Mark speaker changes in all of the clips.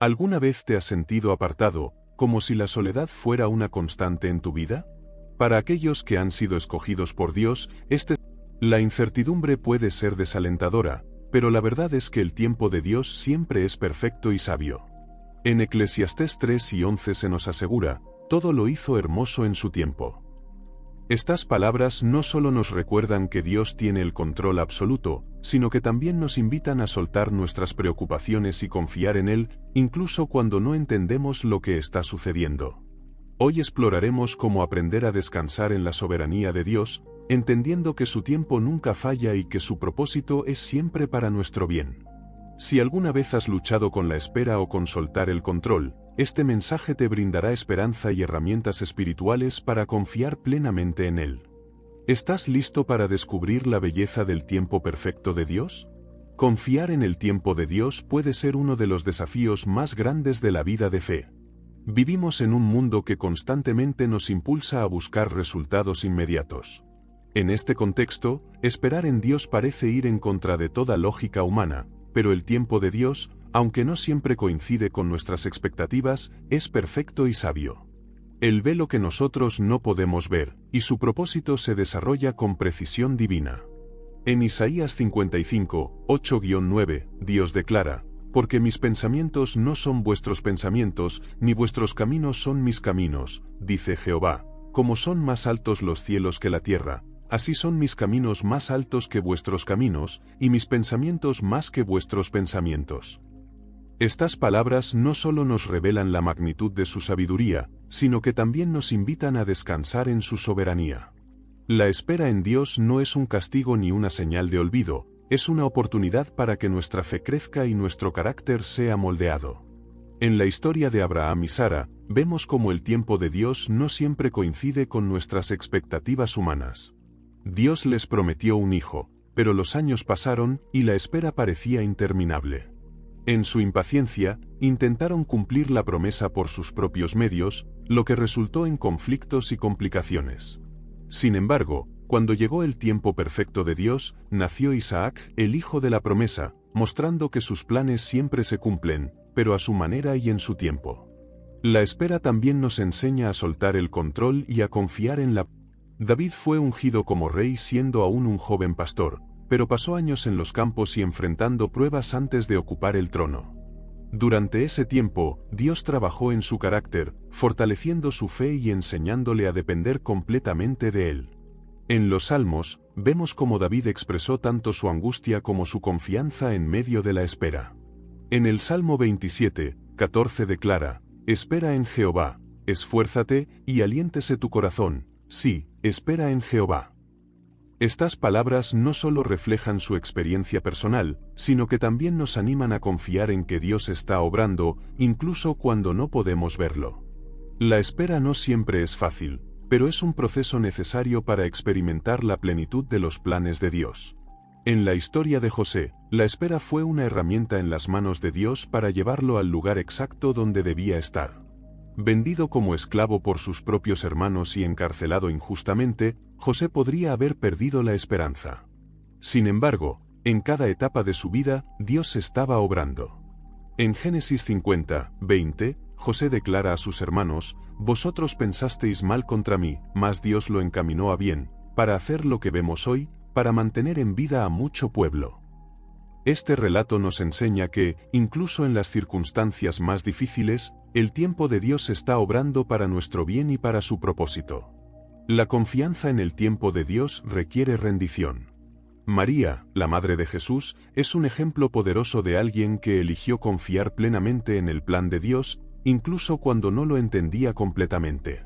Speaker 1: ¿Alguna vez te has sentido apartado, como si la soledad fuera una constante en tu vida? Para aquellos que han sido escogidos por Dios, la incertidumbre puede ser desalentadora, pero la verdad es que el tiempo de Dios siempre es perfecto y sabio. En Eclesiastés 3:11 se nos asegura, todo lo hizo hermoso en su tiempo. Estas palabras no solo nos recuerdan que Dios tiene el control absoluto, sino que también nos invitan a soltar nuestras preocupaciones y confiar en Él, incluso cuando no entendemos lo que está sucediendo. Hoy exploraremos cómo aprender a descansar en la soberanía de Dios, entendiendo que su tiempo nunca falla y que su propósito es siempre para nuestro bien. Si alguna vez has luchado con la espera o con soltar el control, este mensaje te brindará esperanza y herramientas espirituales para confiar plenamente en Él. ¿Estás listo para descubrir la belleza del tiempo perfecto de Dios? Confiar en el tiempo de Dios puede ser uno de los desafíos más grandes de la vida de fe. Vivimos en un mundo que constantemente nos impulsa a buscar resultados inmediatos. En este contexto, esperar en Dios parece ir en contra de toda lógica humana, pero el tiempo de Dios, aunque no siempre coincide con nuestras expectativas, es perfecto y sabio. Él ve lo que nosotros no podemos ver, y su propósito se desarrolla con precisión divina. En Isaías 55, 8-9, Dios declara, «Porque mis pensamientos no son vuestros pensamientos, ni vuestros caminos son mis caminos, dice Jehová, como son más altos los cielos que la tierra, así son mis caminos más altos que vuestros caminos, y mis pensamientos más que vuestros pensamientos». Estas palabras no solo nos revelan la magnitud de su sabiduría, sino que también nos invitan a descansar en su soberanía. La espera en Dios no es un castigo ni una señal de olvido, es una oportunidad para que nuestra fe crezca y nuestro carácter sea moldeado. En la historia de Abraham y Sara, vemos cómo el tiempo de Dios no siempre coincide con nuestras expectativas humanas. Dios les prometió un hijo, pero los años pasaron y la espera parecía interminable. En su impaciencia, intentaron cumplir la promesa por sus propios medios, lo que resultó en conflictos y complicaciones. Sin embargo, cuando llegó el tiempo perfecto de Dios, nació Isaac, el hijo de la promesa, mostrando que sus planes siempre se cumplen, pero a su manera y en su tiempo. La espera también nos enseña a soltar el control y a confiar en la... David fue ungido como rey siendo aún un joven pastor, pero pasó años en los campos y enfrentando pruebas antes de ocupar el trono. Durante ese tiempo, Dios trabajó en su carácter, fortaleciendo su fe y enseñándole a depender completamente de Él. En los Salmos, vemos cómo David expresó tanto su angustia como su confianza en medio de la espera. En el Salmo 27:14 declara, «Espera en Jehová, esfuérzate y aliéntese tu corazón, sí, espera en Jehová». Estas palabras no solo reflejan su experiencia personal, sino que también nos animan a confiar en que Dios está obrando, incluso cuando no podemos verlo. La espera no siempre es fácil, pero es un proceso necesario para experimentar la plenitud de los planes de Dios. En la historia de José, la espera fue una herramienta en las manos de Dios para llevarlo al lugar exacto donde debía estar. Vendido como esclavo por sus propios hermanos y encarcelado injustamente, José podría haber perdido la esperanza. Sin embargo, en cada etapa de su vida, Dios estaba obrando. En Génesis 50:20, José declara a sus hermanos, «Vosotros pensasteis mal contra mí, mas Dios lo encaminó a bien, para hacer lo que vemos hoy, para mantener en vida a mucho pueblo». Este relato nos enseña que, incluso en las circunstancias más difíciles, el tiempo de Dios está obrando para nuestro bien y para su propósito. La confianza en el tiempo de Dios requiere rendición. María, la madre de Jesús, es un ejemplo poderoso de alguien que eligió confiar plenamente en el plan de Dios, incluso cuando no lo entendía completamente.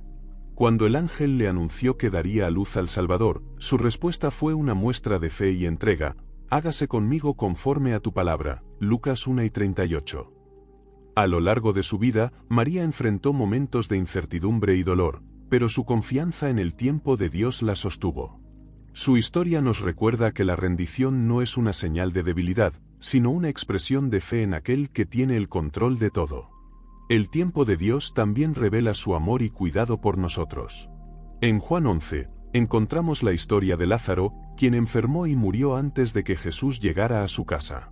Speaker 1: Cuando el ángel le anunció que daría a luz al Salvador, su respuesta fue una muestra de fe y entrega, «Hágase conmigo conforme a tu palabra», Lucas 1:38. A lo largo de su vida, María enfrentó momentos de incertidumbre y dolor, pero su confianza en el tiempo de Dios la sostuvo. Su historia nos recuerda que la rendición no es una señal de debilidad, sino una expresión de fe en aquel que tiene el control de todo. El tiempo de Dios también revela su amor y cuidado por nosotros. En Juan 11, encontramos la historia de Lázaro, quien enfermó y murió antes de que Jesús llegara a su casa.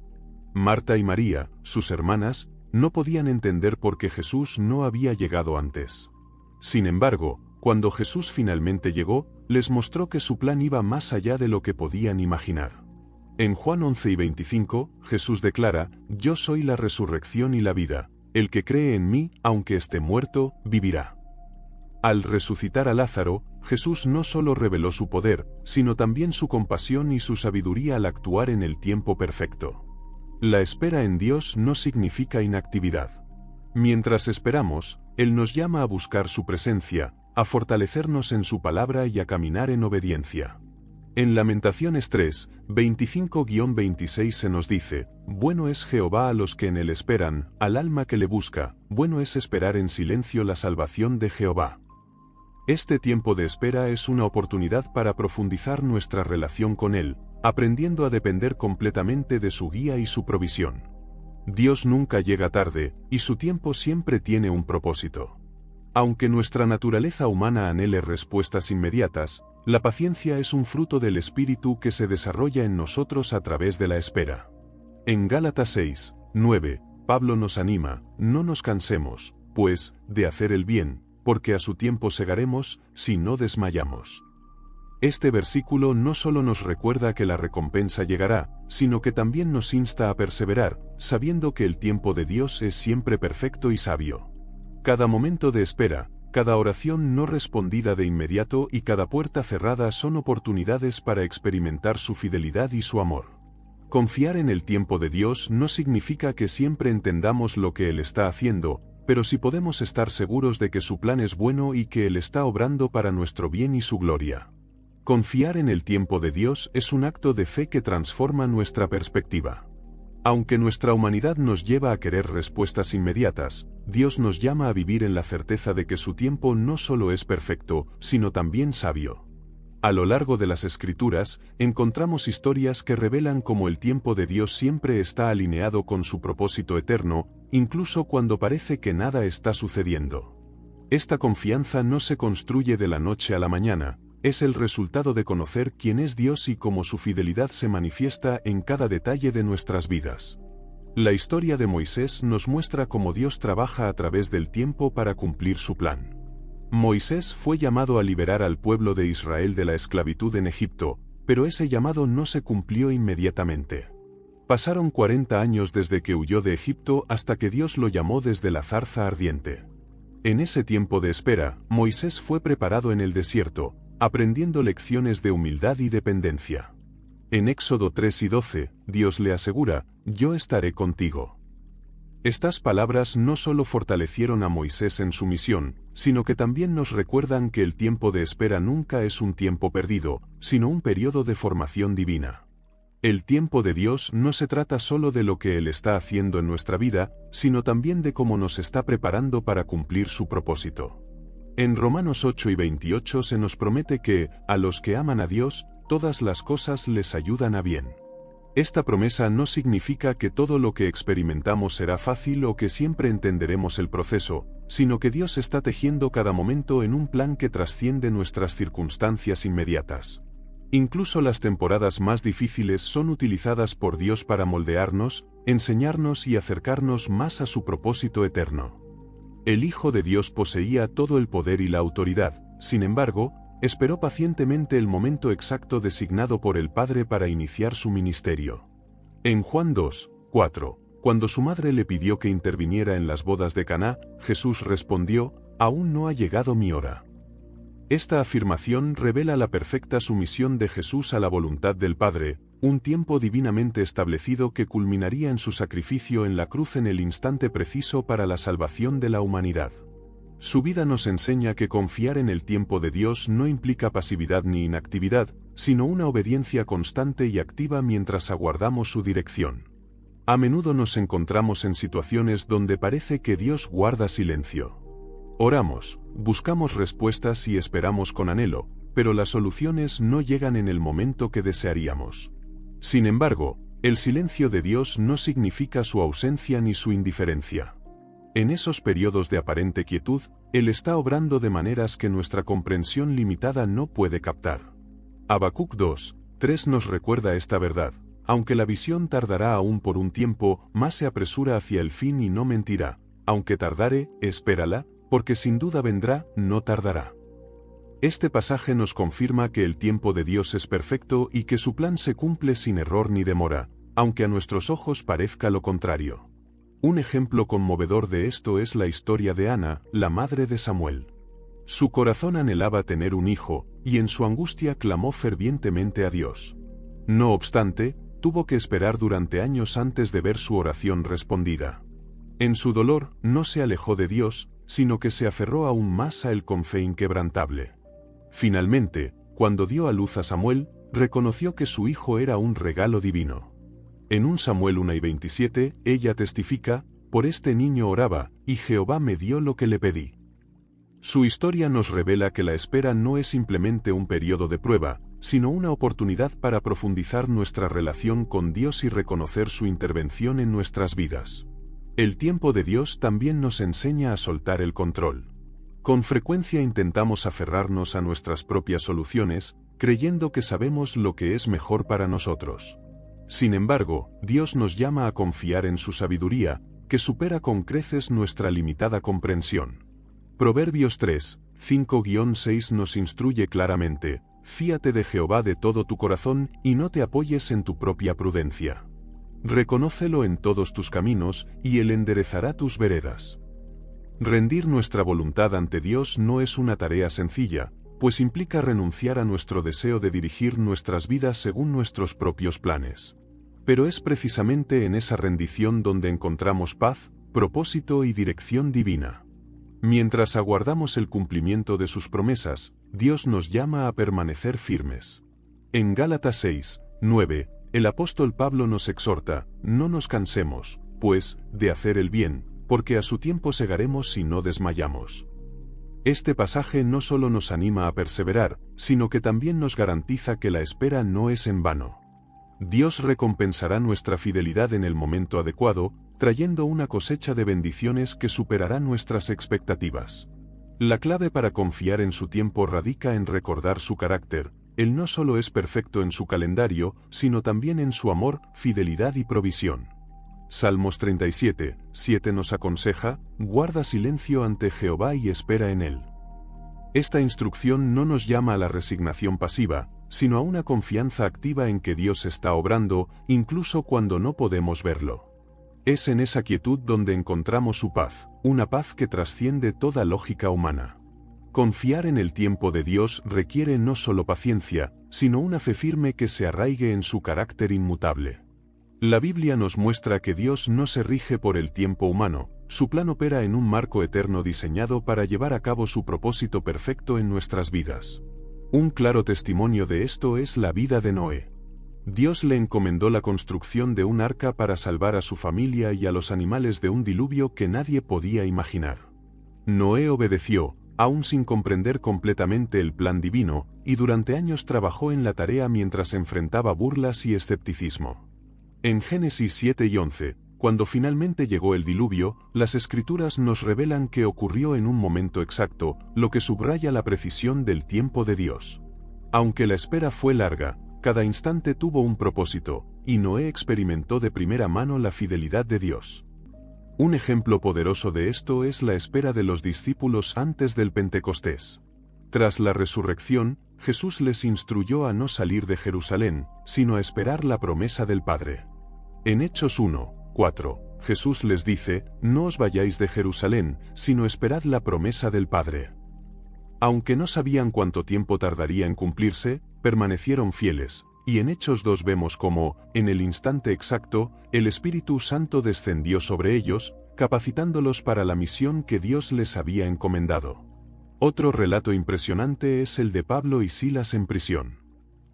Speaker 1: Marta y María, sus hermanas, no podían entender por qué Jesús no había llegado antes. Sin embargo, cuando Jesús finalmente llegó, les mostró que su plan iba más allá de lo que podían imaginar. En Juan 11:25, Jesús declara: «Yo soy la resurrección y la vida. El que cree en mí, aunque esté muerto, vivirá». Al resucitar a Lázaro, Jesús no solo reveló su poder, sino también su compasión y su sabiduría al actuar en el tiempo perfecto. La espera en Dios no significa inactividad. Mientras esperamos, Él nos llama a buscar su presencia, a fortalecernos en su palabra y a caminar en obediencia. En Lamentaciones 3, 25-26 se nos dice: «Bueno es Jehová a los que en él esperan, al alma que le busca, bueno es esperar en silencio la salvación de Jehová». Este tiempo de espera es una oportunidad para profundizar nuestra relación con Él, aprendiendo a depender completamente de su guía y su provisión. Dios nunca llega tarde, y su tiempo siempre tiene un propósito. Aunque nuestra naturaleza humana anhele respuestas inmediatas, la paciencia es un fruto del Espíritu que se desarrolla en nosotros a través de la espera. En Gálatas 6, 9, Pablo nos anima: «No nos cansemos, pues, de hacer el bien, porque a su tiempo segaremos, si no desmayamos». Este versículo no solo nos recuerda que la recompensa llegará, sino que también nos insta a perseverar, sabiendo que el tiempo de Dios es siempre perfecto y sabio. Cada momento de espera, cada oración no respondida de inmediato y cada puerta cerrada son oportunidades para experimentar su fidelidad y su amor. Confiar en el tiempo de Dios no significa que siempre entendamos lo que Él está haciendo, pero sí podemos estar seguros de que su plan es bueno y que Él está obrando para nuestro bien y su gloria. Confiar en el tiempo de Dios es un acto de fe que transforma nuestra perspectiva. Aunque nuestra humanidad nos lleva a querer respuestas inmediatas, Dios nos llama a vivir en la certeza de que su tiempo no solo es perfecto, sino también sabio. A lo largo de las Escrituras, encontramos historias que revelan cómo el tiempo de Dios siempre está alineado con su propósito eterno, incluso cuando parece que nada está sucediendo. Esta confianza no se construye de la noche a la mañana, es el resultado de conocer quién es Dios y cómo su fidelidad se manifiesta en cada detalle de nuestras vidas. La historia de Moisés nos muestra cómo Dios trabaja a través del tiempo para cumplir su plan. Moisés fue llamado a liberar al pueblo de Israel de la esclavitud en Egipto, pero ese llamado no se cumplió inmediatamente. Pasaron 40 años desde que huyó de Egipto hasta que Dios lo llamó desde la zarza ardiente. En ese tiempo de espera, Moisés fue preparado en el desierto, aprendiendo lecciones de humildad y dependencia. En Éxodo 3 y 12, Dios le asegura: «Yo estaré contigo». Estas palabras no solo fortalecieron a Moisés en su misión, sino que también nos recuerdan que el tiempo de espera nunca es un tiempo perdido, sino un periodo de formación divina. El tiempo de Dios no se trata solo de lo que Él está haciendo en nuestra vida, sino también de cómo nos está preparando para cumplir su propósito. En Romanos 8 y 28 se nos promete que, a los que aman a Dios, todas las cosas les ayudan a bien. Esta promesa no significa que todo lo que experimentamos será fácil o que siempre entenderemos el proceso, sino que Dios está tejiendo cada momento en un plan que trasciende nuestras circunstancias inmediatas. Incluso las temporadas más difíciles son utilizadas por Dios para moldearnos, enseñarnos y acercarnos más a su propósito eterno. El Hijo de Dios poseía todo el poder y la autoridad, sin embargo, esperó pacientemente el momento exacto designado por el Padre para iniciar su ministerio. En Juan 2, 4, cuando su madre le pidió que interviniera en las bodas de Caná, Jesús respondió: «Aún no ha llegado mi hora». Esta afirmación revela la perfecta sumisión de Jesús a la voluntad del Padre, un tiempo divinamente establecido que culminaría en su sacrificio en la cruz en el instante preciso para la salvación de la humanidad. Su vida nos enseña que confiar en el tiempo de Dios no implica pasividad ni inactividad, sino una obediencia constante y activa mientras aguardamos su dirección. A menudo nos encontramos en situaciones donde parece que Dios guarda silencio. Oramos, buscamos respuestas y esperamos con anhelo, pero las soluciones no llegan en el momento que desearíamos. Sin embargo, el silencio de Dios no significa su ausencia ni su indiferencia. En esos periodos de aparente quietud, Él está obrando de maneras que nuestra comprensión limitada no puede captar. Habacuc 2, 3 nos recuerda esta verdad: aunque la visión tardará aún por un tiempo, más se apresura hacia el fin y no mentirá. Aunque tardare, espérala, porque sin duda vendrá, no tardará. Este pasaje nos confirma que el tiempo de Dios es perfecto y que su plan se cumple sin error ni demora, aunque a nuestros ojos parezca lo contrario. Un ejemplo conmovedor de esto es la historia de Ana, la madre de Samuel. Su corazón anhelaba tener un hijo, y en su angustia clamó fervientemente a Dios. No obstante, tuvo que esperar durante años antes de ver su oración respondida. En su dolor, no se alejó de Dios, sino que se aferró aún más a él con fe inquebrantable. Finalmente, cuando dio a luz a Samuel, reconoció que su hijo era un regalo divino. En 1 Samuel 1:27, ella testifica: «Por este niño oraba, y Jehová me dio lo que le pedí». Su historia nos revela que la espera no es simplemente un periodo de prueba, sino una oportunidad para profundizar nuestra relación con Dios y reconocer su intervención en nuestras vidas. El tiempo de Dios también nos enseña a soltar el control. Con frecuencia intentamos aferrarnos a nuestras propias soluciones, creyendo que sabemos lo que es mejor para nosotros. Sin embargo, Dios nos llama a confiar en su sabiduría, que supera con creces nuestra limitada comprensión. Proverbios 3, 5-6 nos instruye claramente: «Fíate de Jehová de todo tu corazón y no te apoyes en tu propia prudencia. Reconócelo en todos tus caminos, y él enderezará tus veredas». Rendir nuestra voluntad ante Dios no es una tarea sencilla, pues implica renunciar a nuestro deseo de dirigir nuestras vidas según nuestros propios planes. Pero es precisamente en esa rendición donde encontramos paz, propósito y dirección divina. Mientras aguardamos el cumplimiento de sus promesas, Dios nos llama a permanecer firmes. En Gálatas 6, 9, el apóstol Pablo nos exhorta: «No nos cansemos, pues, de hacer el bien, porque a su tiempo segaremos si no desmayamos». Este pasaje no solo nos anima a perseverar, sino que también nos garantiza que la espera no es en vano. Dios recompensará nuestra fidelidad en el momento adecuado, trayendo una cosecha de bendiciones que superará nuestras expectativas. La clave para confiar en su tiempo radica en recordar su carácter. Él no solo es perfecto en su calendario, sino también en su amor, fidelidad y provisión. Salmos 37, 7 nos aconseja: «Guarda silencio ante Jehová y espera en él». Esta instrucción no nos llama a la resignación pasiva, sino a una confianza activa en que Dios está obrando, incluso cuando no podemos verlo. Es en esa quietud donde encontramos su paz, una paz que trasciende toda lógica humana. Confiar en el tiempo de Dios requiere no solo paciencia, sino una fe firme que se arraigue en su carácter inmutable. La Biblia nos muestra que Dios no se rige por el tiempo humano, su plan opera en un marco eterno diseñado para llevar a cabo su propósito perfecto en nuestras vidas. Un claro testimonio de esto es la vida de Noé. Dios le encomendó la construcción de un arca para salvar a su familia y a los animales de un diluvio que nadie podía imaginar. Noé obedeció, aún sin comprender completamente el plan divino, y durante años trabajó en la tarea mientras enfrentaba burlas y escepticismo. En Génesis 7 y 11, cuando finalmente llegó el diluvio, las Escrituras nos revelan que ocurrió en un momento exacto, lo que subraya la precisión del tiempo de Dios. Aunque la espera fue larga, cada instante tuvo un propósito, y Noé experimentó de primera mano la fidelidad de Dios. Un ejemplo poderoso de esto es la espera de los discípulos antes del Pentecostés. Tras la resurrección, Jesús les instruyó a no salir de Jerusalén, sino a esperar la promesa del Padre. En Hechos 1, 4, Jesús les dice: «No os vayáis de Jerusalén, sino esperad la promesa del Padre». Aunque no sabían cuánto tiempo tardaría en cumplirse, permanecieron fieles, y en Hechos 2 vemos cómo, en el instante exacto, el Espíritu Santo descendió sobre ellos, capacitándolos para la misión que Dios les había encomendado. Otro relato impresionante es el de Pablo y Silas en prisión.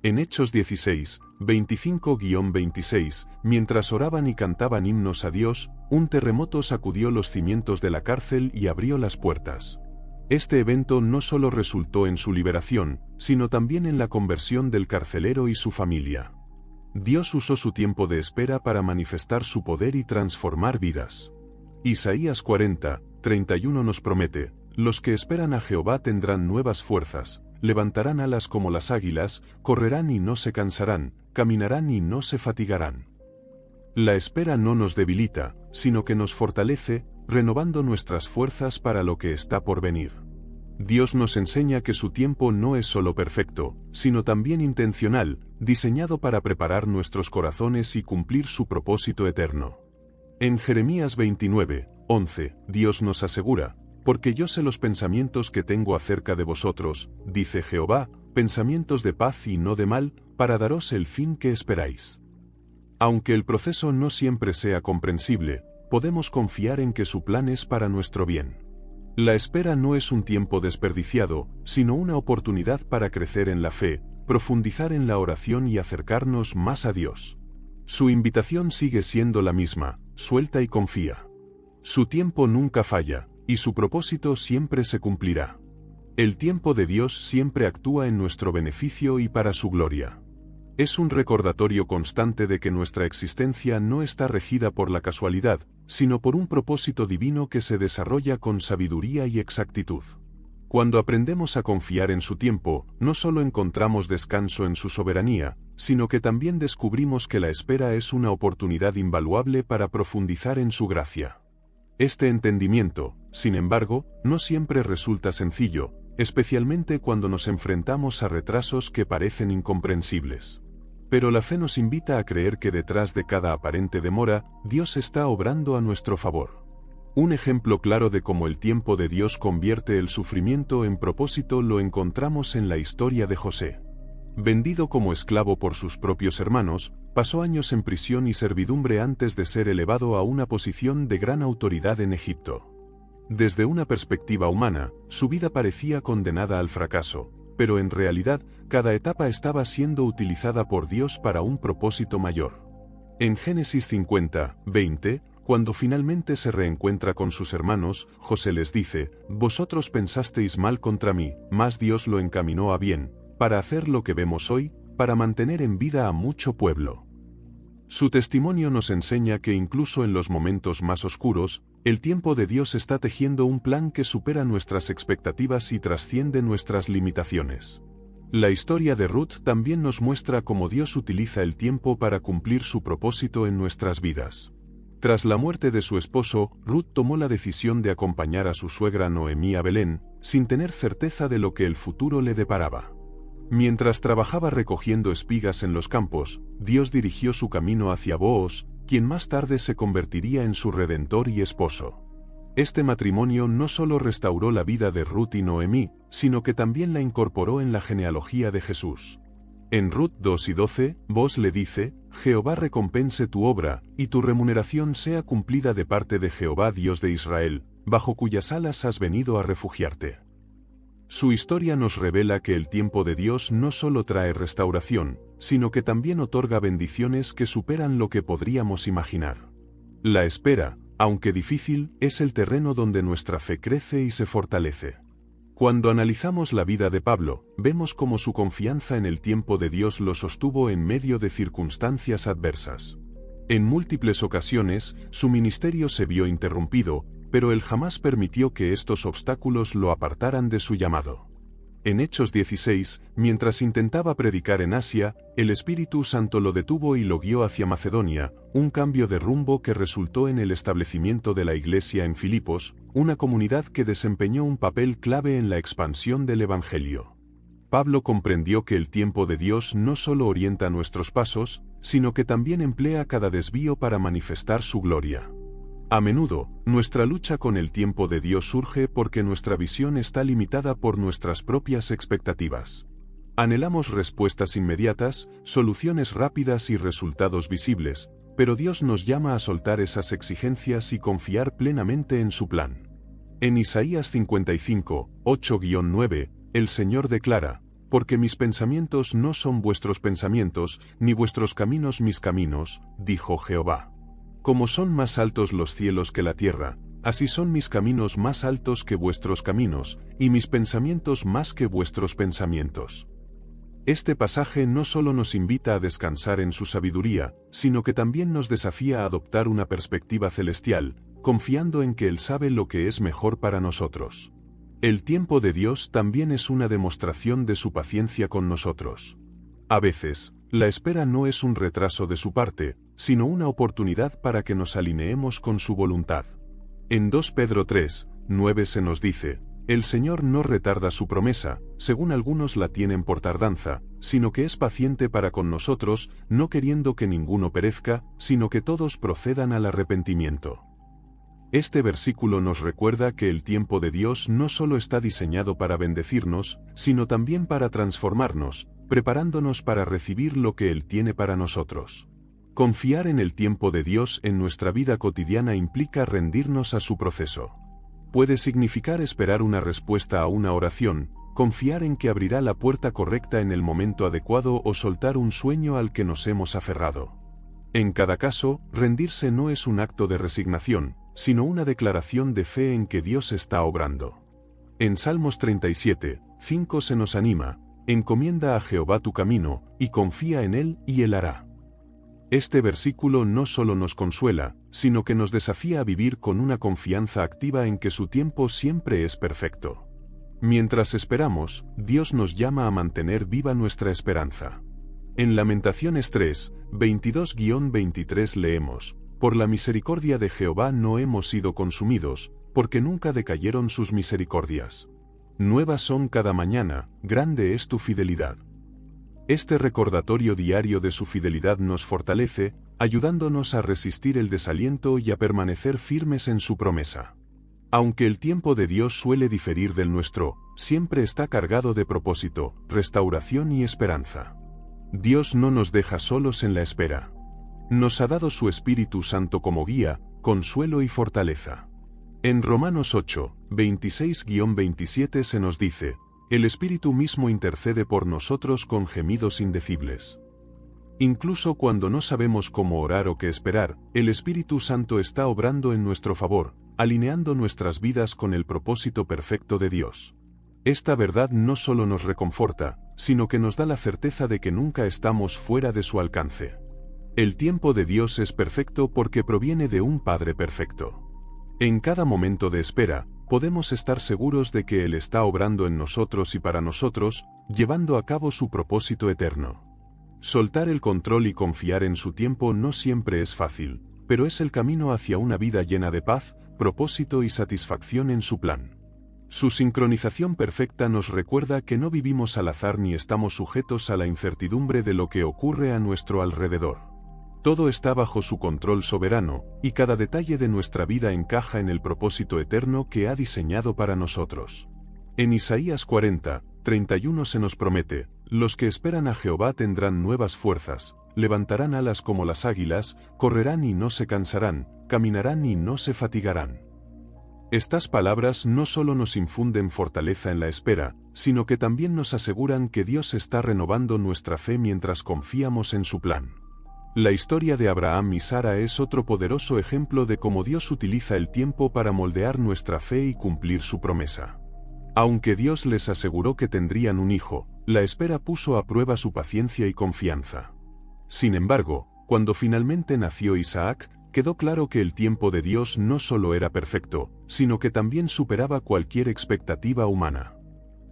Speaker 1: En Hechos 16, 25-26, mientras oraban y cantaban himnos a Dios, un terremoto sacudió los cimientos de la cárcel y abrió las puertas. Este evento no solo resultó en su liberación, sino también en la conversión del carcelero y su familia. Dios usó su tiempo de espera para manifestar su poder y transformar vidas. Isaías 40, 31 nos promete: «Los que esperan a Jehová tendrán nuevas fuerzas, levantarán alas como las águilas, correrán y no se cansarán, caminarán y no se fatigarán. La espera no nos debilita, sino que nos fortalece, renovando nuestras fuerzas para lo que está por venir. Dios nos enseña que su tiempo no es solo perfecto, sino también intencional, diseñado para preparar nuestros corazones y cumplir su propósito eterno. En Jeremías 29:11, Dios nos asegura: porque yo sé los pensamientos que tengo acerca de vosotros, dice Jehová, pensamientos de paz y no de mal, para daros el fin que esperáis. Aunque el proceso no siempre sea comprensible, podemos confiar en que su plan es para nuestro bien. La espera no es un tiempo desperdiciado, sino una oportunidad para crecer en la fe, profundizar en la oración y acercarnos más a Dios. Su invitación sigue siendo la misma: suelta y confía. Su tiempo nunca falla, y su propósito siempre se cumplirá. El tiempo de Dios siempre actúa en nuestro beneficio y para su gloria. Es un recordatorio constante de que nuestra existencia no está regida por la casualidad, sino por un propósito divino que se desarrolla con sabiduría y exactitud. Cuando aprendemos a confiar en su tiempo, no solo encontramos descanso en su soberanía, sino que también descubrimos que la espera es una oportunidad invaluable para profundizar en su gracia. Este entendimiento, sin embargo, no siempre resulta sencillo, especialmente cuando nos enfrentamos a retrasos que parecen incomprensibles. Pero la fe nos invita a creer que detrás de cada aparente demora, Dios está obrando a nuestro favor. Un ejemplo claro de cómo el tiempo de Dios convierte el sufrimiento en propósito lo encontramos en la historia de José. Vendido como esclavo por sus propios hermanos, pasó años en prisión y servidumbre antes de ser elevado a una posición de gran autoridad en Egipto. Desde una perspectiva humana, su vida parecía condenada al fracaso, pero en realidad, cada etapa estaba siendo utilizada por Dios para un propósito mayor. En Génesis 50:20, cuando finalmente se reencuentra con sus hermanos, José les dice: «Vosotros pensasteis mal contra mí, mas Dios lo encaminó a bien, para hacer lo que vemos hoy, para mantener en vida a mucho pueblo». Su testimonio nos enseña que incluso en los momentos más oscuros, el tiempo de Dios está tejiendo un plan que supera nuestras expectativas y trasciende nuestras limitaciones. La historia de Ruth también nos muestra cómo Dios utiliza el tiempo para cumplir su propósito en nuestras vidas. Tras la muerte de su esposo, Ruth tomó la decisión de acompañar a su suegra Noemí a Belén, sin tener certeza de lo que el futuro le deparaba. Mientras trabajaba recogiendo espigas en los campos, Dios dirigió su camino hacia Booz, quien más tarde se convertiría en su redentor y esposo. Este matrimonio no solo restauró la vida de Ruth y Noemí, sino que también la incorporó en la genealogía de Jesús. En Ruth 2:12, Booz le dice: «Jehová recompense tu obra, y tu remuneración sea cumplida de parte de Jehová Dios de Israel, bajo cuyas alas has venido a refugiarte». Su historia nos revela que el tiempo de Dios no solo trae restauración, sino que también otorga bendiciones que superan lo que podríamos imaginar. La espera, aunque difícil, es el terreno donde nuestra fe crece y se fortalece. Cuando analizamos la vida de Pablo, vemos cómo su confianza en el tiempo de Dios lo sostuvo en medio de circunstancias adversas. En múltiples ocasiones, su ministerio se vio interrumpido, pero él jamás permitió que estos obstáculos lo apartaran de su llamado. En Hechos 16, mientras intentaba predicar en Asia, el Espíritu Santo lo detuvo y lo guió hacia Macedonia, un cambio de rumbo que resultó en el establecimiento de la iglesia en Filipos, una comunidad que desempeñó un papel clave en la expansión del Evangelio. Pablo comprendió que el tiempo de Dios no solo orienta nuestros pasos, sino que también emplea cada desvío para manifestar su gloria. A menudo, nuestra lucha con el tiempo de Dios surge porque nuestra visión está limitada por nuestras propias expectativas. Anhelamos respuestas inmediatas, soluciones rápidas y resultados visibles, pero Dios nos llama a soltar esas exigencias y confiar plenamente en su plan. En Isaías 55, 8-9, el Señor declara: «Porque mis pensamientos no son vuestros pensamientos, ni vuestros caminos mis caminos, dijo Jehová. Como son más altos los cielos que la tierra, así son mis caminos más altos que vuestros caminos, y mis pensamientos más que vuestros pensamientos». Este pasaje no solo nos invita a descansar en su sabiduría, sino que también nos desafía a adoptar una perspectiva celestial, confiando en que Él sabe lo que es mejor para nosotros. El tiempo de Dios también es una demostración de su paciencia con nosotros. A veces, la espera no es un retraso de su parte, sino una oportunidad para que nos alineemos con su voluntad. En 2 Pedro 3, 9 se nos dice: el Señor no retarda su promesa, según algunos la tienen por tardanza, sino que es paciente para con nosotros, no queriendo que ninguno perezca, sino que todos procedan al arrepentimiento. Este versículo nos recuerda que el tiempo de Dios no solo está diseñado para bendecirnos, sino también para transformarnos, preparándonos para recibir lo que Él tiene para nosotros. Confiar en el tiempo de Dios en nuestra vida cotidiana implica rendirnos a su proceso. Puede significar esperar una respuesta a una oración, confiar en que abrirá la puerta correcta en el momento adecuado o soltar un sueño al que nos hemos aferrado. En cada caso, rendirse no es un acto de resignación, sino una declaración de fe en que Dios está obrando. En Salmos 37, 5 se nos anima: encomienda a Jehová tu camino, y confía en Él, y Él hará. Este versículo no solo nos consuela, sino que nos desafía a vivir con una confianza activa en que su tiempo siempre es perfecto. Mientras esperamos, Dios nos llama a mantener viva nuestra esperanza. En Lamentaciones 3, 22-23 leemos: por la misericordia de Jehová no hemos sido consumidos, porque nunca decayeron sus misericordias. Nuevas son cada mañana, grande es tu fidelidad. Este recordatorio diario de su fidelidad nos fortalece, ayudándonos a resistir el desaliento y a permanecer firmes en su promesa. Aunque el tiempo de Dios suele diferir del nuestro, siempre está cargado de propósito, restauración y esperanza. Dios no nos deja solos en la espera. Nos ha dado su Espíritu Santo como guía, consuelo y fortaleza. En Romanos 8, 26-27 se nos dice: el Espíritu mismo intercede por nosotros con gemidos indecibles. Incluso cuando no sabemos cómo orar o qué esperar, el Espíritu Santo está obrando en nuestro favor, alineando nuestras vidas con el propósito perfecto de Dios. Esta verdad no solo nos reconforta, sino que nos da la certeza de que nunca estamos fuera de su alcance. El tiempo de Dios es perfecto porque proviene de un Padre perfecto. En cada momento de espera, podemos estar seguros de que Él está obrando en nosotros y para nosotros, llevando a cabo su propósito eterno. Soltar el control y confiar en su tiempo no siempre es fácil, pero es el camino hacia una vida llena de paz, propósito y satisfacción en su plan. Su sincronización perfecta nos recuerda que no vivimos al azar ni estamos sujetos a la incertidumbre de lo que ocurre a nuestro alrededor. Todo está bajo su control soberano, y cada detalle de nuestra vida encaja en el propósito eterno que ha diseñado para nosotros. En Isaías 40, 31 se nos promete: los que esperan a Jehová tendrán nuevas fuerzas, levantarán alas como las águilas, correrán y no se cansarán, caminarán y no se fatigarán. Estas palabras no solo nos infunden fortaleza en la espera, sino que también nos aseguran que Dios está renovando nuestra fe mientras confiamos en su plan. La historia de Abraham y Sara es otro poderoso ejemplo de cómo Dios utiliza el tiempo para moldear nuestra fe y cumplir su promesa. Aunque Dios les aseguró que tendrían un hijo, la espera puso a prueba su paciencia y confianza. Sin embargo, cuando finalmente nació Isaac, quedó claro que el tiempo de Dios no solo era perfecto, sino que también superaba cualquier expectativa humana.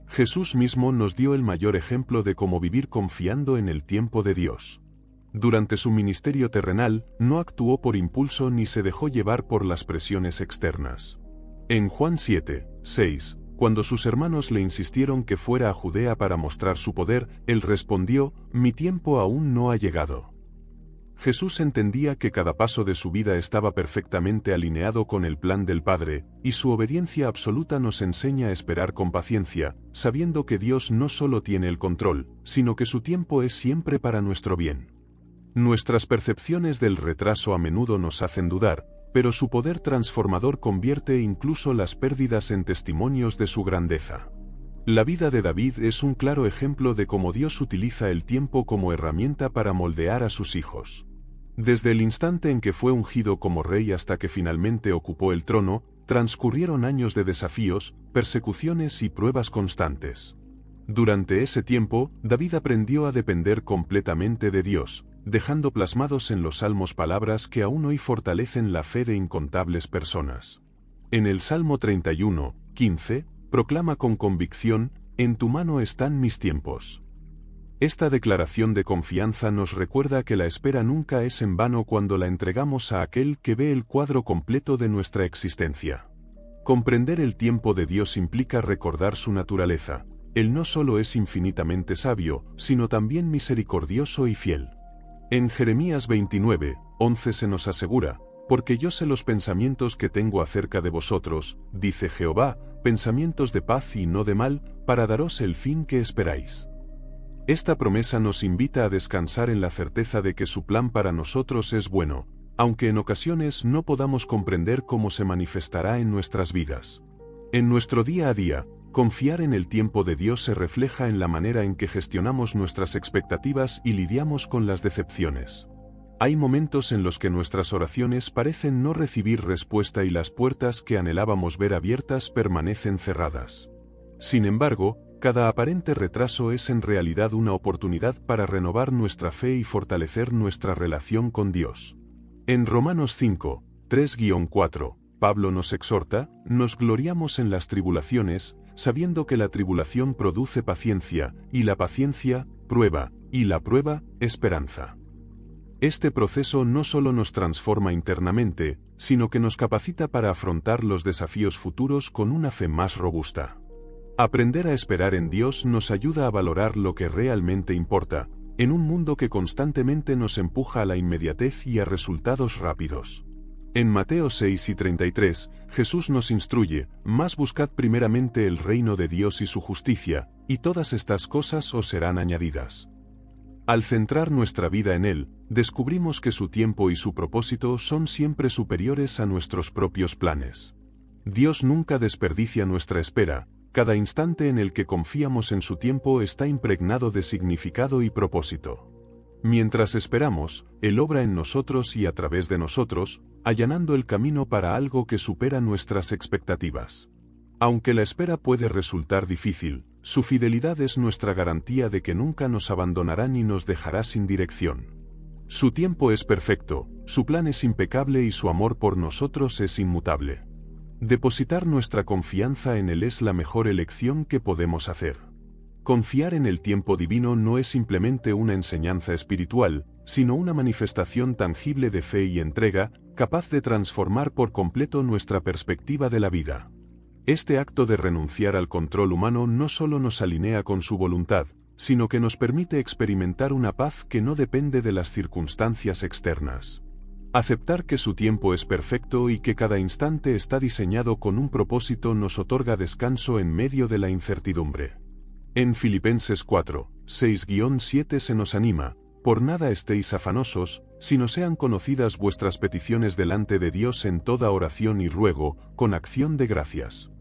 Speaker 1: Jesús mismo nos dio el mayor ejemplo de cómo vivir confiando en el tiempo de Dios. Durante su ministerio terrenal, no actuó por impulso ni se dejó llevar por las presiones externas. En Juan 7, 6, cuando sus hermanos le insistieron que fuera a Judea para mostrar su poder, él respondió: mi tiempo aún no ha llegado. Jesús entendía que cada paso de su vida estaba perfectamente alineado con el plan del Padre, y su obediencia absoluta nos enseña a esperar con paciencia, sabiendo que Dios no solo tiene el control, sino que su tiempo es siempre para nuestro bien. Nuestras percepciones del retraso a menudo nos hacen dudar, pero su poder transformador convierte incluso las pérdidas en testimonios de su grandeza. La vida de David es un claro ejemplo de cómo Dios utiliza el tiempo como herramienta para moldear a sus hijos. Desde el instante en que fue ungido como rey hasta que finalmente ocupó el trono, transcurrieron años de desafíos, persecuciones y pruebas constantes. Durante ese tiempo, David aprendió a depender completamente de Dios, dejando plasmados en los Salmos palabras que aún hoy fortalecen la fe de incontables personas. En el Salmo 31, 15, proclama con convicción: en tu mano están mis tiempos. Esta declaración de confianza nos recuerda que la espera nunca es en vano cuando la entregamos a aquel que ve el cuadro completo de nuestra existencia. Comprender el tiempo de Dios implica recordar su naturaleza. Él no solo es infinitamente sabio, sino también misericordioso y fiel. En Jeremías 29:11 se nos asegura: porque yo sé los pensamientos que tengo acerca de vosotros, dice Jehová, pensamientos de paz y no de mal, para daros el fin que esperáis. Esta promesa nos invita a descansar en la certeza de que su plan para nosotros es bueno, aunque en ocasiones no podamos comprender cómo se manifestará en nuestras vidas. En nuestro día a día, confiar en el tiempo de Dios se refleja en la manera en que gestionamos nuestras expectativas y lidiamos con las decepciones. Hay momentos en los que nuestras oraciones parecen no recibir respuesta y las puertas que anhelábamos ver abiertas permanecen cerradas. Sin embargo, cada aparente retraso es en realidad una oportunidad para renovar nuestra fe y fortalecer nuestra relación con Dios. En Romanos 5:3-4, Pablo nos exhorta: nos gloriamos en las tribulaciones, sabiendo que la tribulación produce paciencia, y la paciencia, prueba, y la prueba, esperanza. Este proceso no solo nos transforma internamente, sino que nos capacita para afrontar los desafíos futuros con una fe más robusta. Aprender a esperar en Dios nos ayuda a valorar lo que realmente importa, en un mundo que constantemente nos empuja a la inmediatez y a resultados rápidos. En Mateo 6:33, Jesús nos instruye: mas buscad primeramente el reino de Dios y su justicia, y todas estas cosas os serán añadidas. Al centrar nuestra vida en Él, descubrimos que su tiempo y su propósito son siempre superiores a nuestros propios planes. Dios nunca desperdicia nuestra espera. Cada instante en el que confiamos en su tiempo está impregnado de significado y propósito. Mientras esperamos, Él obra en nosotros y a través de nosotros, allanando el camino para algo que supera nuestras expectativas. Aunque la espera puede resultar difícil, su fidelidad es nuestra garantía de que nunca nos abandonará ni nos dejará sin dirección. Su tiempo es perfecto, su plan es impecable y su amor por nosotros es inmutable. Depositar nuestra confianza en Él es la mejor elección que podemos hacer. Confiar en el tiempo divino no es simplemente una enseñanza espiritual, sino una manifestación tangible de fe y entrega, capaz de transformar por completo nuestra perspectiva de la vida. Este acto de renunciar al control humano no solo nos alinea con su voluntad, sino que nos permite experimentar una paz que no depende de las circunstancias externas. Aceptar que su tiempo es perfecto y que cada instante está diseñado con un propósito nos otorga descanso en medio de la incertidumbre. En Filipenses 4:6-7 se nos anima: por nada estéis afanosos, sino sean conocidas vuestras peticiones delante de Dios en toda oración y ruego, con acción de gracias.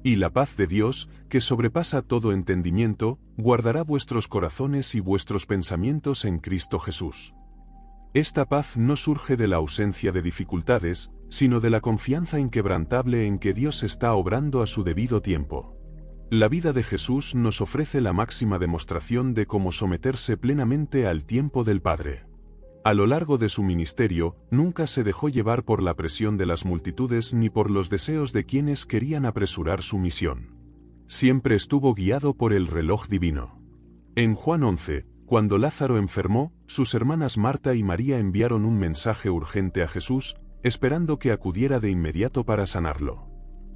Speaker 1: Y la paz de Dios, que sobrepasa todo entendimiento, guardará vuestros corazones y vuestros pensamientos en Cristo Jesús. Esta paz no surge de la ausencia de dificultades, sino de la confianza inquebrantable en que Dios está obrando a su debido tiempo. La vida de Jesús nos ofrece la máxima demostración de cómo someterse plenamente al tiempo del Padre. A lo largo de su ministerio, nunca se dejó llevar por la presión de las multitudes ni por los deseos de quienes querían apresurar su misión. Siempre estuvo guiado por el reloj divino. En Juan 11, cuando Lázaro enfermó, sus hermanas Marta y María enviaron un mensaje urgente a Jesús, esperando que acudiera de inmediato para sanarlo.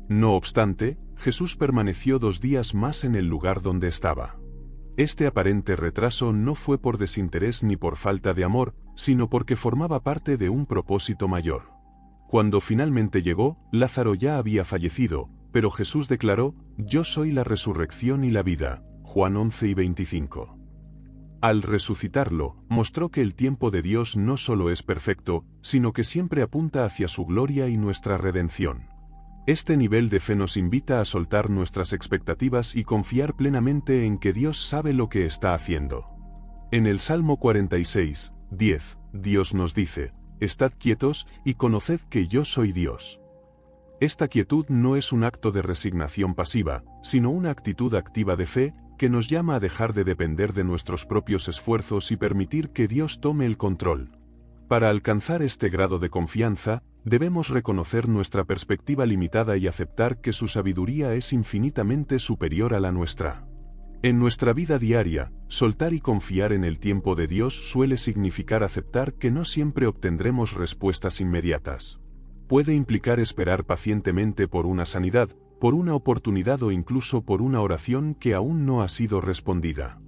Speaker 1: No obstante, Jesús permaneció 2 días más en el lugar donde estaba. Este aparente retraso no fue por desinterés ni por falta de amor, sino porque formaba parte de un propósito mayor. Cuando finalmente llegó, Lázaro ya había fallecido, pero Jesús declaró: yo soy la resurrección y la vida. Juan 11:25. Al resucitarlo, mostró que el tiempo de Dios no solo es perfecto, sino que siempre apunta hacia su gloria y nuestra redención. Este nivel de fe nos invita a soltar nuestras expectativas y confiar plenamente en que Dios sabe lo que está haciendo. En el Salmo 46:10, Dios nos dice: estad quietos y conoced que yo soy Dios. Esta quietud no es un acto de resignación pasiva, sino una actitud activa de fe, que nos llama a dejar de depender de nuestros propios esfuerzos y permitir que Dios tome el control. Para alcanzar este grado de confianza, debemos reconocer nuestra perspectiva limitada y aceptar que su sabiduría es infinitamente superior a la nuestra. En nuestra vida diaria, soltar y confiar en el tiempo de Dios suele significar aceptar que no siempre obtendremos respuestas inmediatas. Puede implicar esperar pacientemente por una sanidad, por una oportunidad o incluso por una oración que aún no ha sido respondida.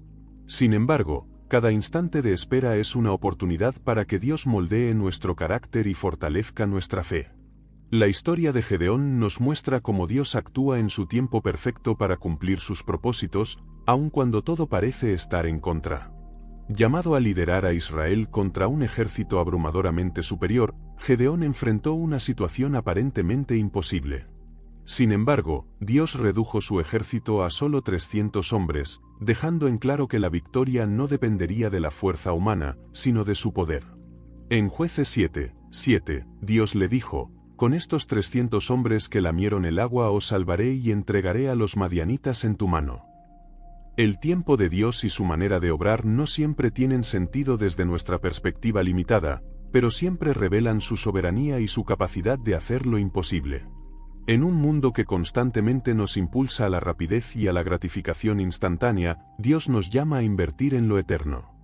Speaker 1: Sin embargo, cada instante de espera es una oportunidad para que Dios moldee nuestro carácter y fortalezca nuestra fe. La historia de Gedeón nos muestra cómo Dios actúa en su tiempo perfecto para cumplir sus propósitos, aun cuando todo parece estar en contra. Llamado a liderar a Israel contra un ejército abrumadoramente superior, Gedeón enfrentó una situación aparentemente imposible. Sin embargo, Dios redujo su ejército a solo 300 hombres, dejando en claro que la victoria no dependería de la fuerza humana, sino de su poder. En Jueces 7:7, Dios le dijo: «Con estos 300 hombres que lamieron el agua os salvaré y entregaré a los madianitas en tu mano». El tiempo de Dios y su manera de obrar no siempre tienen sentido desde nuestra perspectiva limitada, pero siempre revelan su soberanía y su capacidad de hacer lo imposible. En un mundo que constantemente nos impulsa a la rapidez y a la gratificación instantánea, Dios nos llama a invertir en lo eterno.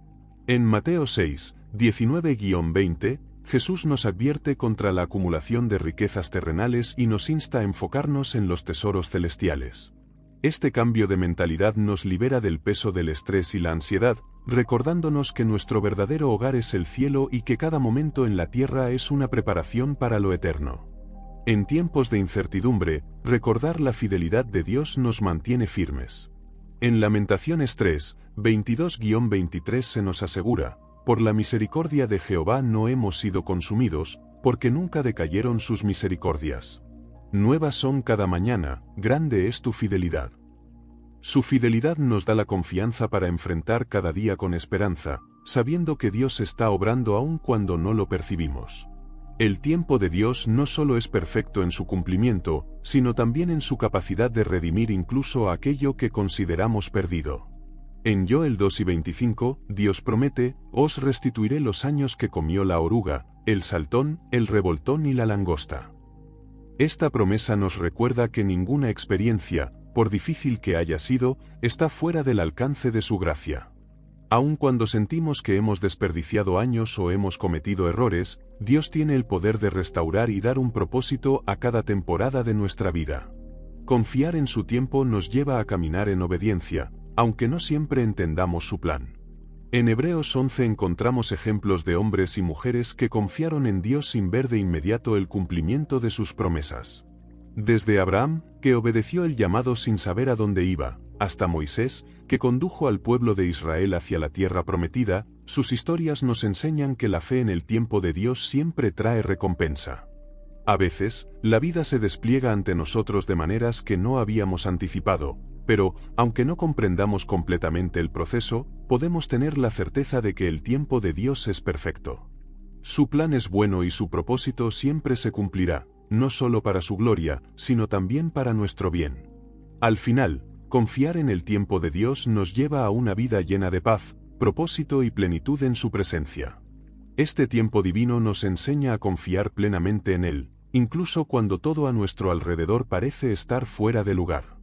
Speaker 1: En Mateo 6:19-20, Jesús nos advierte contra la acumulación de riquezas terrenales y nos insta a enfocarnos en los tesoros celestiales. Este cambio de mentalidad nos libera del peso del estrés y la ansiedad, recordándonos que nuestro verdadero hogar es el cielo y que cada momento en la tierra es una preparación para lo eterno. En tiempos de incertidumbre, recordar la fidelidad de Dios nos mantiene firmes. En Lamentaciones 3:22-23 se nos asegura: «Por la misericordia de Jehová no hemos sido consumidos, porque nunca decayeron sus misericordias. Nuevas son cada mañana, grande es tu fidelidad». Su fidelidad nos da la confianza para enfrentar cada día con esperanza, sabiendo que Dios está obrando aun cuando no lo percibimos. El tiempo de Dios no solo es perfecto en su cumplimiento, sino también en su capacidad de redimir incluso aquello que consideramos perdido. En Joel 2:25, Dios promete: «Os restituiré los años que comió la oruga, el saltón, el revoltón y la langosta». Esta promesa nos recuerda que ninguna experiencia, por difícil que haya sido, está fuera del alcance de su gracia. Aun cuando sentimos que hemos desperdiciado años o hemos cometido errores, Dios tiene el poder de restaurar y dar un propósito a cada temporada de nuestra vida. Confiar en su tiempo nos lleva a caminar en obediencia, aunque no siempre entendamos su plan. En Hebreos 11 encontramos ejemplos de hombres y mujeres que confiaron en Dios sin ver de inmediato el cumplimiento de sus promesas. Desde Abraham, que obedeció el llamado sin saber a dónde iba, hasta Moisés, que condujo al pueblo de Israel hacia la tierra prometida, sus historias nos enseñan que la fe en el tiempo de Dios siempre trae recompensa. A veces, la vida se despliega ante nosotros de maneras que no habíamos anticipado, pero, aunque no comprendamos completamente el proceso, podemos tener la certeza de que el tiempo de Dios es perfecto. Su plan es bueno y su propósito siempre se cumplirá, no solo para su gloria, sino también para nuestro bien. Al final, confiar en el tiempo de Dios nos lleva a una vida llena de paz, propósito y plenitud en su presencia. Este tiempo divino nos enseña a confiar plenamente en Él, incluso cuando todo a nuestro alrededor parece estar fuera de lugar.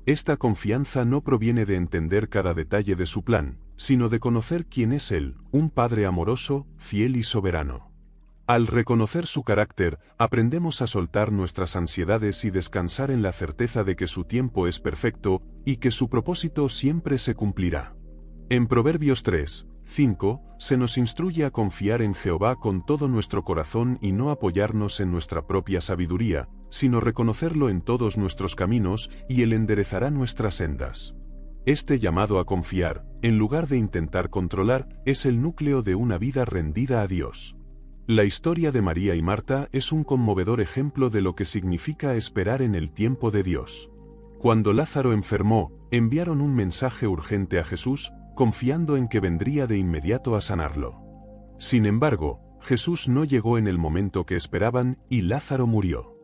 Speaker 1: Esta confianza no proviene de entender cada detalle de su plan, sino de conocer quién es Él, un Padre amoroso, fiel y soberano. Al reconocer su carácter, aprendemos a soltar nuestras ansiedades y descansar en la certeza de que su tiempo es perfecto, y que su propósito siempre se cumplirá. En Proverbios 3:5, se nos instruye a confiar en Jehová con todo nuestro corazón y no apoyarnos en nuestra propia sabiduría, sino reconocerlo en todos nuestros caminos, y Él enderezará nuestras sendas. Este llamado a confiar, en lugar de intentar controlar, es el núcleo de una vida rendida a Dios. La historia de María y Marta es un conmovedor ejemplo de lo que significa esperar en el tiempo de Dios. Cuando Lázaro enfermó, enviaron un mensaje urgente a Jesús, confiando en que vendría de inmediato a sanarlo. Sin embargo, Jesús no llegó en el momento que esperaban, y Lázaro murió.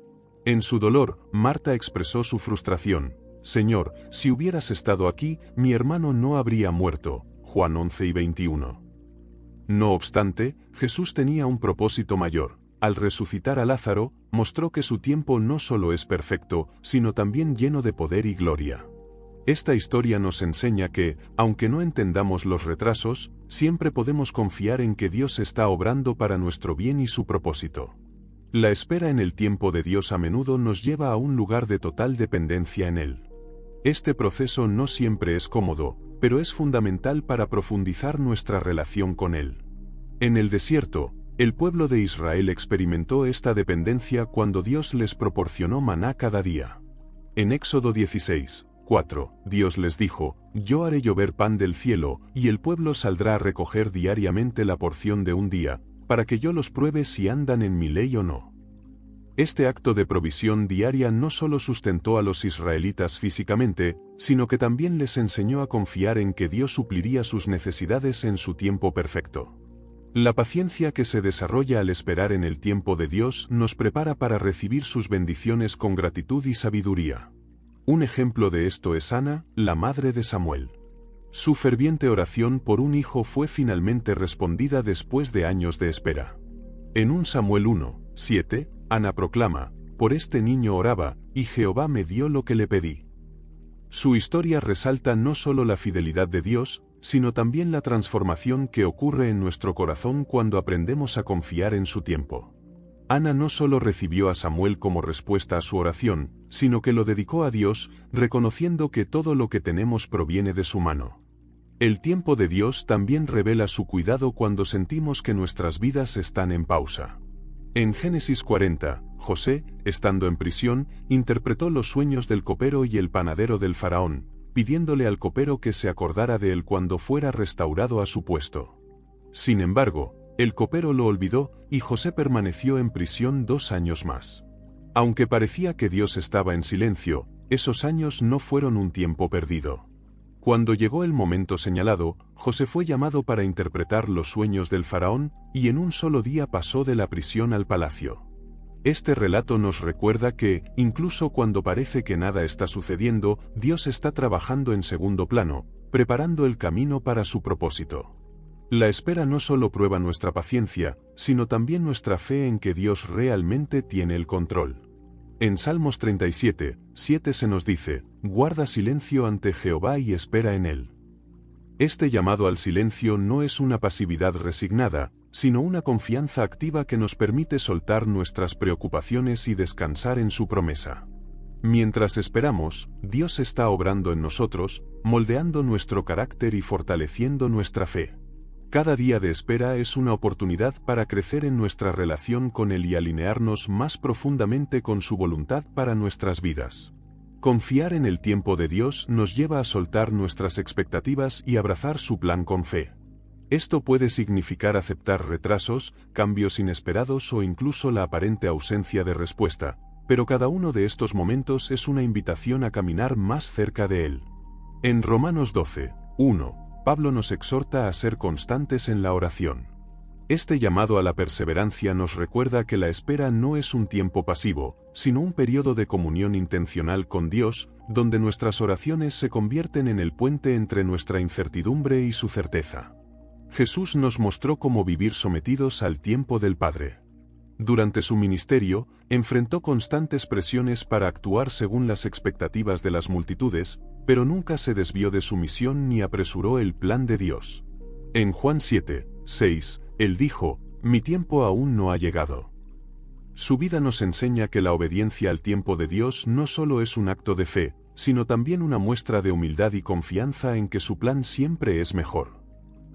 Speaker 1: En su dolor, Marta expresó su frustración: «Señor, si hubieras estado aquí, mi hermano no habría muerto». Juan 11:21. No obstante, Jesús tenía un propósito mayor. Al resucitar a Lázaro, mostró que su tiempo no solo es perfecto, sino también lleno de poder y gloria. Esta historia nos enseña que, aunque no entendamos los retrasos, siempre podemos confiar en que Dios está obrando para nuestro bien y su propósito. La espera en el tiempo de Dios a menudo nos lleva a un lugar de total dependencia en Él. Este proceso no siempre es cómodo, pero es fundamental para profundizar nuestra relación con Él. En el desierto, el pueblo de Israel experimentó esta dependencia cuando Dios les proporcionó maná cada día. En Éxodo 16:4, Dios les dijo: «Yo haré llover pan del cielo, y el pueblo saldrá a recoger diariamente la porción de un día, para que yo los pruebe si andan en mi ley o no». Este acto de provisión diaria no solo sustentó a los israelitas físicamente, sino que también les enseñó a confiar en que Dios supliría sus necesidades en su tiempo perfecto. La paciencia que se desarrolla al esperar en el tiempo de Dios nos prepara para recibir sus bendiciones con gratitud y sabiduría. Un ejemplo de esto es Ana, la madre de Samuel. Su ferviente oración por un hijo fue finalmente respondida después de años de espera. En 1 Samuel 1:7, Ana proclama: «Por este niño oraba, y Jehová me dio lo que le pedí». Su historia resalta no solo la fidelidad de Dios, sino también la transformación que ocurre en nuestro corazón cuando aprendemos a confiar en su tiempo. Ana no solo recibió a Samuel como respuesta a su oración, sino que lo dedicó a Dios, reconociendo que todo lo que tenemos proviene de su mano. El tiempo de Dios también revela su cuidado cuando sentimos que nuestras vidas están en pausa. En Génesis 40, José, estando en prisión, interpretó los sueños del copero y el panadero del faraón, pidiéndole al copero que se acordara de él cuando fuera restaurado a su puesto. Sin embargo, el copero lo olvidó y José permaneció en prisión 2 años más. Aunque parecía que Dios estaba en silencio, esos años no fueron un tiempo perdido. Cuando llegó el momento señalado, José fue llamado para interpretar los sueños del faraón, y en un solo día pasó de la prisión al palacio. Este relato nos recuerda que, incluso cuando parece que nada está sucediendo, Dios está trabajando en segundo plano, preparando el camino para su propósito. La espera no solo prueba nuestra paciencia, sino también nuestra fe en que Dios realmente tiene el control. En Salmos 37:7 se nos dice: «Guarda silencio ante Jehová y espera en él». Este llamado al silencio no es una pasividad resignada, sino una confianza activa que nos permite soltar nuestras preocupaciones y descansar en su promesa. Mientras esperamos, Dios está obrando en nosotros, moldeando nuestro carácter y fortaleciendo nuestra fe. Cada día de espera es una oportunidad para crecer en nuestra relación con Él y alinearnos más profundamente con su voluntad para nuestras vidas. Confiar en el tiempo de Dios nos lleva a soltar nuestras expectativas y abrazar su plan con fe. Esto puede significar aceptar retrasos, cambios inesperados o incluso la aparente ausencia de respuesta, pero cada uno de estos momentos es una invitación a caminar más cerca de Él. En Romanos 12:1, Pablo nos exhorta a ser constantes en la oración. Este llamado a la perseverancia nos recuerda que la espera no es un tiempo pasivo, sino un periodo de comunión intencional con Dios, donde nuestras oraciones se convierten en el puente entre nuestra incertidumbre y su certeza. Jesús nos mostró cómo vivir sometidos al tiempo del Padre. Durante su ministerio, enfrentó constantes presiones para actuar según las expectativas de las multitudes, pero nunca se desvió de su misión ni apresuró el plan de Dios. En Juan 7:6, Él dijo: «Mi tiempo aún no ha llegado». Su vida nos enseña que la obediencia al tiempo de Dios no solo es un acto de fe, sino también una muestra de humildad y confianza en que su plan siempre es mejor.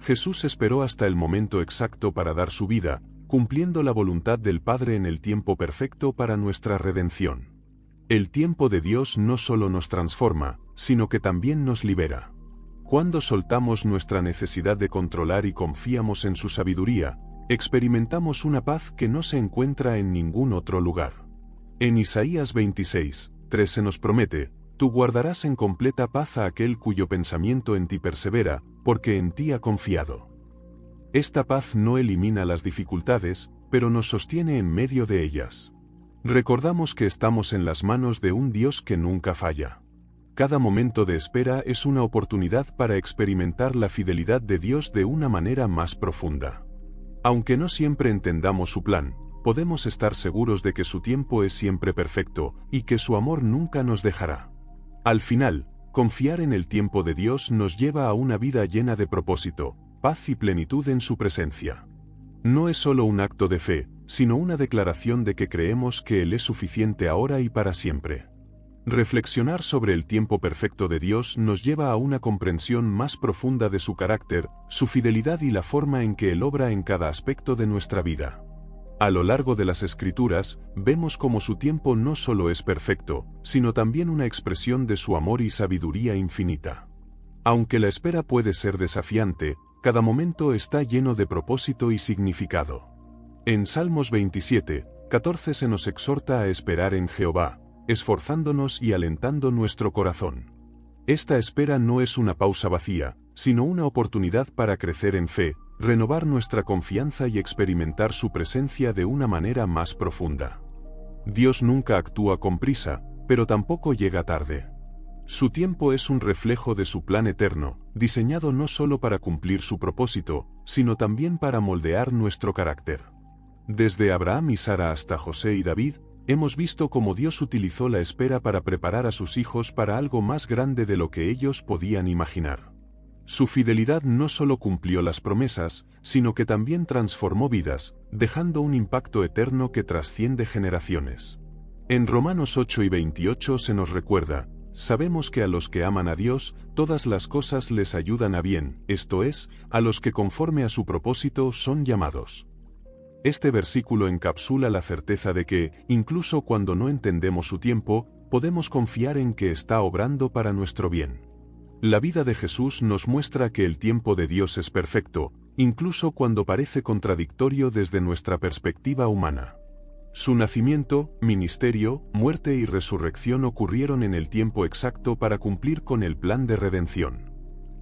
Speaker 1: Jesús esperó hasta el momento exacto para dar su vida, cumpliendo la voluntad del Padre en el tiempo perfecto para nuestra redención. El tiempo de Dios no solo nos transforma, sino que también nos libera. Cuando soltamos nuestra necesidad de controlar y confiamos en su sabiduría, experimentamos una paz que no se encuentra en ningún otro lugar. En Isaías 26:3 se nos promete: «Tú guardarás en completa paz a aquel cuyo pensamiento en ti persevera, porque en ti ha confiado». Esta paz no elimina las dificultades, pero nos sostiene en medio de ellas. Recordamos que estamos en las manos de un Dios que nunca falla. Cada momento de espera es una oportunidad para experimentar la fidelidad de Dios de una manera más profunda. Aunque no siempre entendamos su plan, podemos estar seguros de que su tiempo es siempre perfecto y que su amor nunca nos dejará. Al final, confiar en el tiempo de Dios nos lleva a una vida llena de propósito, paz y plenitud en su presencia. No es solo un acto de fe, sino una declaración de que creemos que Él es suficiente ahora y para siempre. Reflexionar sobre el tiempo perfecto de Dios nos lleva a una comprensión más profunda de su carácter, su fidelidad y la forma en que Él obra en cada aspecto de nuestra vida. A lo largo de las Escrituras, vemos cómo su tiempo no solo es perfecto, sino también una expresión de su amor y sabiduría infinita. Aunque la espera puede ser desafiante, cada momento está lleno de propósito y significado. En Salmos 27:14 se nos exhorta a esperar en Jehová, esforzándonos y alentando nuestro corazón. Esta espera no es una pausa vacía, sino una oportunidad para crecer en fe, renovar nuestra confianza y experimentar su presencia de una manera más profunda. Dios nunca actúa con prisa, pero tampoco llega tarde. Su tiempo es un reflejo de su plan eterno, diseñado no solo para cumplir su propósito, sino también para moldear nuestro carácter. Desde Abraham y Sara hasta José y David, hemos visto cómo Dios utilizó la espera para preparar a sus hijos para algo más grande de lo que ellos podían imaginar. Su fidelidad no solo cumplió las promesas, sino que también transformó vidas, dejando un impacto eterno que trasciende generaciones. En Romanos 8:28 se nos recuerda: sabemos que a los que aman a Dios, todas las cosas les ayudan a bien, esto es, a los que conforme a su propósito son llamados. Este versículo encapsula la certeza de que, incluso cuando no entendemos su tiempo, podemos confiar en que está obrando para nuestro bien. La vida de Jesús nos muestra que el tiempo de Dios es perfecto, incluso cuando parece contradictorio desde nuestra perspectiva humana. Su nacimiento, ministerio, muerte y resurrección ocurrieron en el tiempo exacto para cumplir con el plan de redención.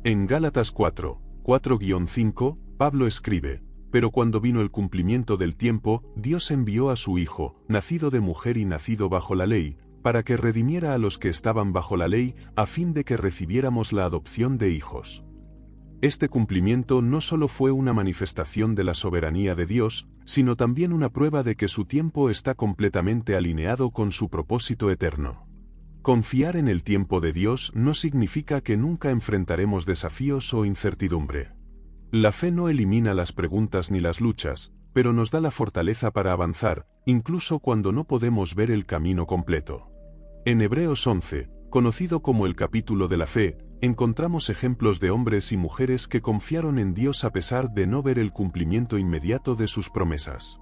Speaker 1: En Gálatas 4:5, Pablo escribe: pero cuando vino el cumplimiento del tiempo, Dios envió a su Hijo, nacido de mujer y nacido bajo la ley, para que redimiera a los que estaban bajo la ley, a fin de que recibiéramos la adopción de hijos. Este cumplimiento no solo fue una manifestación de la soberanía de Dios, sino también una prueba de que su tiempo está completamente alineado con su propósito eterno. Confiar en el tiempo de Dios no significa que nunca enfrentaremos desafíos o incertidumbre. La fe no elimina las preguntas ni las luchas, pero nos da la fortaleza para avanzar, incluso cuando no podemos ver el camino completo. En Hebreos 11, conocido como el capítulo de la fe, encontramos ejemplos de hombres y mujeres que confiaron en Dios a pesar de no ver el cumplimiento inmediato de sus promesas.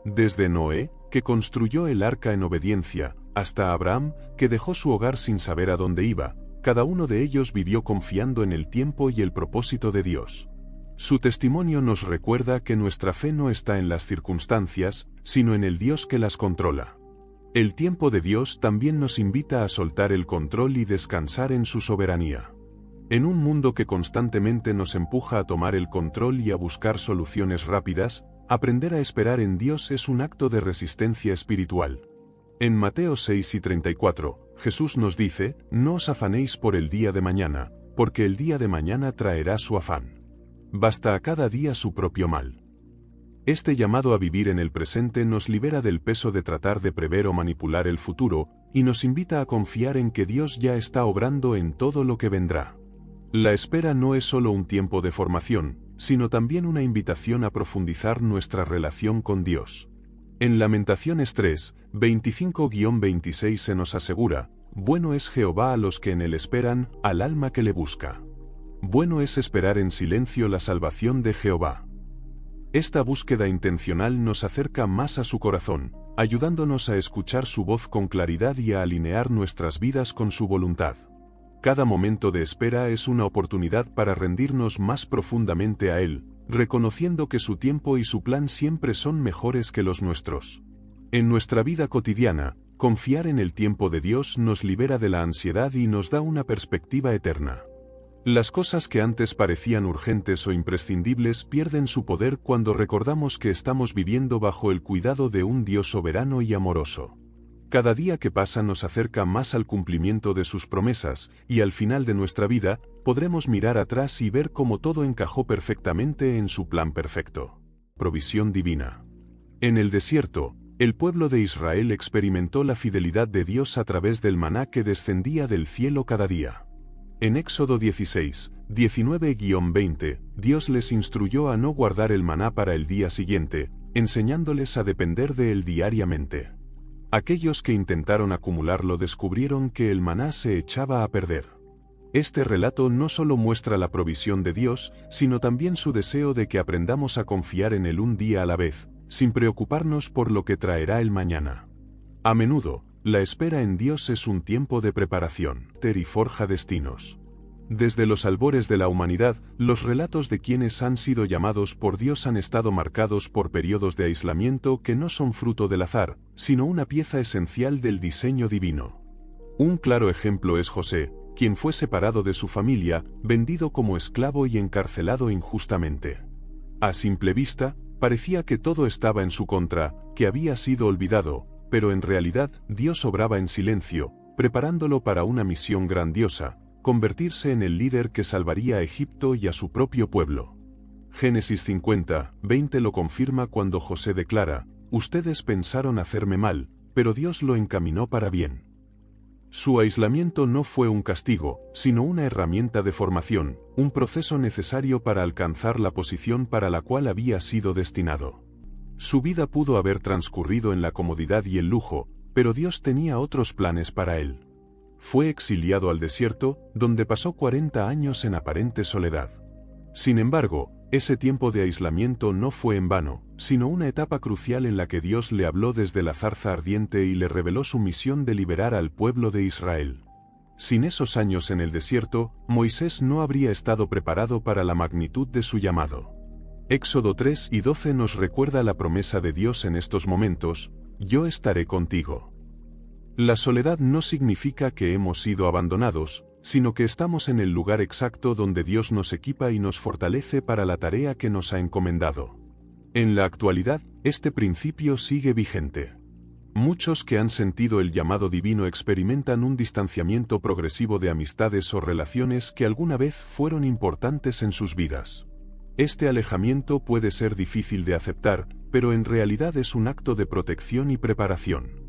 Speaker 1: Desde Noé, que construyó el arca en obediencia, hasta Abraham, que dejó su hogar sin saber a dónde iba, cada uno de ellos vivió confiando en el tiempo y el propósito de Dios. Su testimonio nos recuerda que nuestra fe no está en las circunstancias, sino en el Dios que las controla. El tiempo de Dios también nos invita a soltar el control y descansar en su soberanía. En un mundo que constantemente nos empuja a tomar el control y a buscar soluciones rápidas, aprender a esperar en Dios es un acto de resistencia espiritual. En Mateo 6:34, Jesús nos dice: no os afanéis por el día de mañana, porque el día de mañana traerá su afán. Basta a cada día su propio mal. Este llamado a vivir en el presente nos libera del peso de tratar de prever o manipular el futuro, y nos invita a confiar en que Dios ya está obrando en todo lo que vendrá. La espera no es solo un tiempo de formación, sino también una invitación a profundizar nuestra relación con Dios. En Lamentaciones 3:25-26 se nos asegura: bueno es Jehová a los que en él esperan, al alma que le busca. Bueno es esperar en silencio la salvación de Jehová. Esta búsqueda intencional nos acerca más a su corazón, ayudándonos a escuchar su voz con claridad y a alinear nuestras vidas con su voluntad. Cada momento de espera es una oportunidad para rendirnos más profundamente a Él, reconociendo que su tiempo y su plan siempre son mejores que los nuestros. En nuestra vida cotidiana, confiar en el tiempo de Dios nos libera de la ansiedad y nos da una perspectiva eterna. Las cosas que antes parecían urgentes o imprescindibles pierden su poder cuando recordamos que estamos viviendo bajo el cuidado de un Dios soberano y amoroso. Cada día que pasa nos acerca más al cumplimiento de sus promesas, y al final de nuestra vida, podremos mirar atrás y ver cómo todo encajó perfectamente en su plan perfecto. Provisión divina. En el desierto, el pueblo de Israel experimentó la fidelidad de Dios a través del maná que descendía del cielo cada día. En Éxodo 16, 19-20, Dios les instruyó a no guardar el maná para el día siguiente, enseñándoles a depender de él diariamente. Aquellos que intentaron acumularlo descubrieron que el maná se echaba a perder. Este relato no solo muestra la provisión de Dios, sino también su deseo de que aprendamos a confiar en él un día a la vez, sin preocuparnos por lo que traerá el mañana. A menudo, la espera en Dios es un tiempo de preparación, y forja destinos. Desde los albores de la humanidad, los relatos de quienes han sido llamados por Dios han estado marcados por periodos de aislamiento que no son fruto del azar, sino una pieza esencial del diseño divino. Un claro ejemplo es José, quien fue separado de su familia, vendido como esclavo y encarcelado injustamente. A simple vista, parecía que todo estaba en su contra, que había sido olvidado, pero en realidad Dios obraba en silencio, preparándolo para una misión grandiosa: convertirse en el líder que salvaría a Egipto y a su propio pueblo. Génesis 50, 20 lo confirma cuando José declara: «Ustedes pensaron hacerme mal, pero Dios lo encaminó para bien». Su aislamiento no fue un castigo, sino una herramienta de formación, un proceso necesario para alcanzar la posición para la cual había sido destinado. Su vida pudo haber transcurrido en la comodidad y el lujo, pero Dios tenía otros planes para él. Fue exiliado al desierto, donde pasó 40 años en aparente soledad. Sin embargo, ese tiempo de aislamiento no fue en vano, sino una etapa crucial en la que Dios le habló desde la zarza ardiente y le reveló su misión de liberar al pueblo de Israel. Sin esos años en el desierto, Moisés no habría estado preparado para la magnitud de su llamado. Éxodo 3 y 12 nos recuerda la promesa de Dios en estos momentos: «Yo estaré contigo». La soledad no significa que hemos sido abandonados, sino que estamos en el lugar exacto donde Dios nos equipa y nos fortalece para la tarea que nos ha encomendado. En la actualidad, este principio sigue vigente. Muchos que han sentido el llamado divino experimentan un distanciamiento progresivo de amistades o relaciones que alguna vez fueron importantes en sus vidas. Este alejamiento puede ser difícil de aceptar, pero en realidad es un acto de protección y preparación.